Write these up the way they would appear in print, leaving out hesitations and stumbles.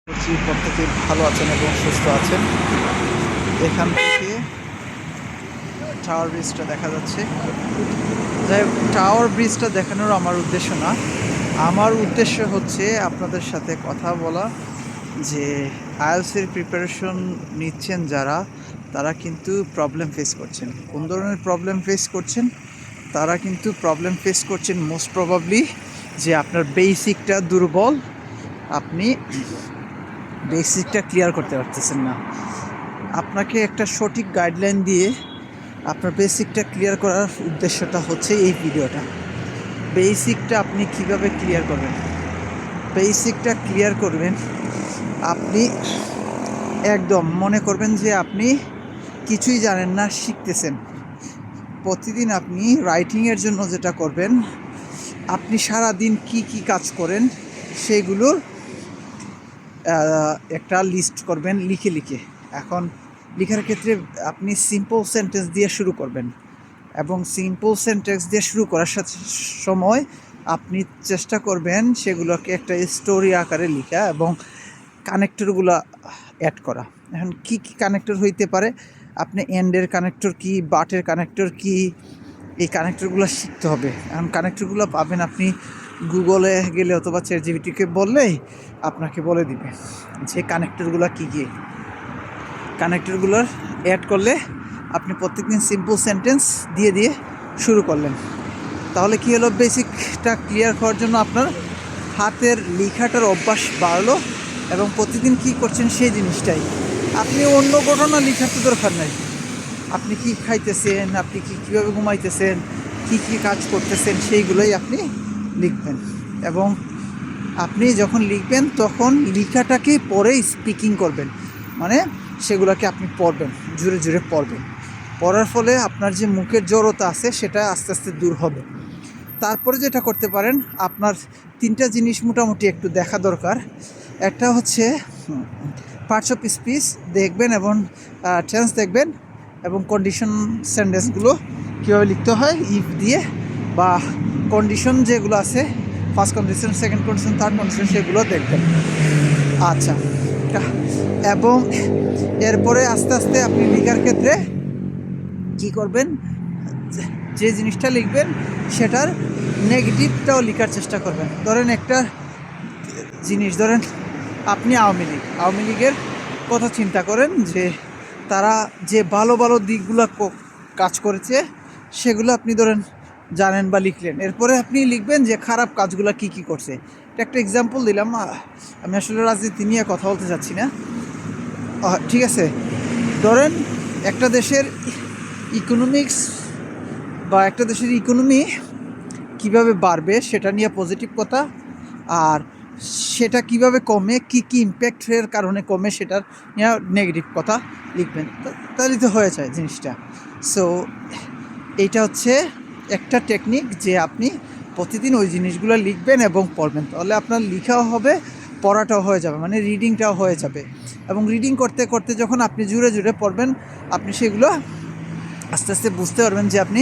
করছি প্রত্যেকে ভালো আছেন এবং সুস্থ আছেন। এখান থেকে টাওয়ার ব্রিজটা দেখা যাচ্ছে। যাই হোক, টাওয়ার ব্রিজটা দেখানোর আমার উদ্দেশ্য না। আমার উদ্দেশ্য হচ্ছে আপনাদের সাথে কথা বলা যে আইএলটিএসের প্রিপারেশন নিচ্ছেন যারা, তারা কিন্তু প্রবলেম ফেস করছেন। কোন ধরনের প্রবলেম ফেস করছেন? তারা কিন্তু প্রবলেম ফেস করছেন মোস্ট প্রবাবলি যে আপনার বেসিকটা দুর্বল, আপনি বেসিকটা ক্লিয়ার করতে পারতেছেন না। আপনাকে একটা সঠিক গাইডলাইন দিয়ে আপনার বেসিকটা ক্লিয়ার করার উদ্দেশ্যটা হচ্ছে এই ভিডিওটা। বেসিকটা আপনি কিভাবে ক্লিয়ার করবেন? বেসিকটা ক্লিয়ার করবেন আপনি একদম মনে করবেন যে আপনি কিছুই জানেন না, শিখতেছেন। প্রতিদিন আপনি রাইটিংয়ের জন্য যেটা করবেন, আপনি সারা দিন কি কি কাজ করেন সেগুলোর একটা লিস্ট করবেন লিখে লিখে। এখন লেখার ক্ষেত্রে আপনি সিম্পল সেন্টেন্স দিয়ে শুরু করবেন, এবং সিম্পল সেন্টেন্স দিয়ে শুরু করার সাথে সময় আপনি চেষ্টা করবেন সেগুলোকে একটা স্টোরি আকারে লেখা এবং কানেক্টরগুলো অ্যাড করা। এখন কি কি কানেক্টর হইতে পারে, আপনি এন্ডের কানেক্টর কি, বাটের কানেক্টর কি, এই কানেক্টরগুলো শিখতে হবে। এখন কানেক্টরগুলো পাবেন আপনি গুগলে গেলে অথবা চ্যাটজিপিটিকে বললেই আপনাকে বলে দিবে যে কানেক্টরগুলো কী কী। কানেক্টরগুলোর অ্যাড করলে আপনি প্রত্যেকদিন সিম্পল সেন্টেন্স দিয়ে দিয়ে শুরু করলেন, তাহলে কী হলো, বেসিকটা ক্লিয়ার করার জন্য আপনার হাতের লেখাটার অভ্যাস বাড়লো এবং প্রতিদিন কী করছেন সেই জিনিসটাই। আপনি অন্য ঘটনা লেখার তো দরকার নাই। আপনি কি খাইতেছেন, আপনি কীভাবে ঘুমাইতেছেন, কি কাজ করতেছেন, সেইগুলোই আপনি লিখবেন। এবং আপনি যখন লিখবেন তখন লেখাটাকে পরে স্পিকিং করবেন, মানে সেগুলোকে আপনি পড়বেন, জোরে জোরে পড়বেন। পড়ার ফলে আপনার যে মুখের জড়তা আছে সেটা আস্তে আস্তে দূর হবে। তারপরে যেটা করতে পারেন, আপনার তিনটা জিনিস মোটামুটি একটু দেখা দরকার। একটা হচ্ছে পার্টস অফ স্পিচ দেখবেন এবং টেন্স দেখবেন, এবং কন্ডিশন সেন্টেন্সগুলো কীভাবে লিখতে হয় ইফ দিয়ে, বা কন্ডিশন যেগুলো আছে first condition, second condition, third condition, সেগুলো দেখবেন। আচ্ছা, এবং এরপরে আস্তে আস্তে আপনি লেখার ক্ষেত্রে কী করবেন, যে জিনিসটা লিখবেন সেটার নেগেটিভটাও লেখার চেষ্টা করবেন। ধরেন একটা জিনিস, ধরেন আপনি আওয়ামী লীগের কথা চিন্তা করেন যে তারা যে ভালো ভালো দিকগুলো কাজ করেছে সেগুলো আপনি ধরেন জানেন বা লিখলেন। এরপরে আপনি লিখবেন যে খারাপ কাজগুলো কি কি করছে। এটা একটা এক্সাম্পল দিলাম, আমি আসলে রাজনীতি নিয়ে কথা বলতে চাচ্ছি না, ঠিক আছে। ধরেন একটা দেশের ইকোনমিক্স বা একটা দেশের ইকোনমি কিভাবে বাড়বে সেটা নিয়ে পজিটিভ কথা, আর সেটা কিভাবে কমে, কি কি ইম্প্যাক্টের কারণে কমে সেটার নিয়ে নেগেটিভ কথা লিখবেন, তাহলে তো হয়ে যায় জিনিসটা। সো এইটা হচ্ছে একটা টেকনিক যে আপনি প্রতিদিন ওই জিনিসগুলো লিখবেন এবং পড়বেন, তাহলে আপনার লেখাও হবে, পড়াটাও হয়ে যাবে, মানে রিডিংটাও হয়ে যাবে। এবং রিডিং করতে করতে যখন আপনি জুড়ে জুড়ে পড়বেন, আপনি সেগুলো আস্তে আস্তে বুঝতে পারবেন যে আপনি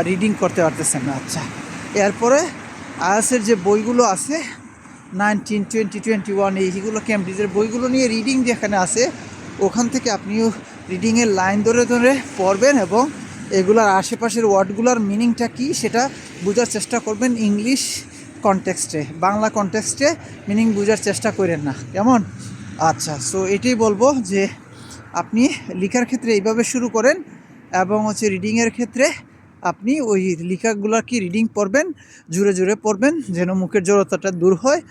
রিডিং করতে পারতেছেন না। আচ্ছা, এরপরে আইএলটিএসের যে বইগুলো আছে 19, 20, 21, এইগুলো ক্যামব্রিজের বইগুলো নিয়ে রিডিং যেখানে আছে, ওখান থেকে আপনিও রিডিংয়ের লাইন ধরে ধরে পড়বেন এবং এগুলার আশেপাশের ওয়ার্ডগুলোর মিনিংটা কী সেটা বোঝার চেষ্টা করবেন। ইংলিশ কনটেক্সটে, বাংলা কনটেক্সটে মিনিং বোঝার চেষ্টা করেন না, কেমন? আচ্ছা, সো এটাই বলবো যে আপনি লেখার ক্ষেত্রে এইভাবে শুরু করেন, এবং হচ্ছে রিডিংয়ের ক্ষেত্রে আপনি ওই লেখাগুলো কি রিডিং পড়বেন, জোরে জোরে পড়বেন যেন মুখের জড়তাটা দূর হয়।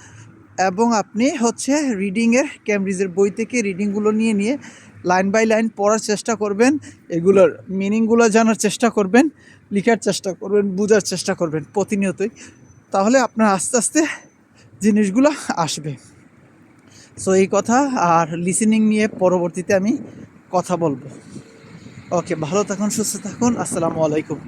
এবং আপনি হচ্ছে রিডিংয়ের ক্যামব্রিজের বই থেকে রিডিংগুলো নিয়ে নিয়ে লাইন বাই লাইন পড়ার চেষ্টা করবেন, এগুলোর মিনিংগুলো জানার চেষ্টা করবেন, লেখার চেষ্টা করবেন, বোঝার চেষ্টা করবেন প্রতিনিয়তই, তাহলে আপনার আস্তে আস্তে জিনিসগুলো আসবে। সো এই কথা, আর লিসেনিং নিয়ে পরবর্তীতে আমি কথা বলবো। ওকে, ভালো থাকুন, সুস্থ থাকুন, আসসালামু আলাইকুম।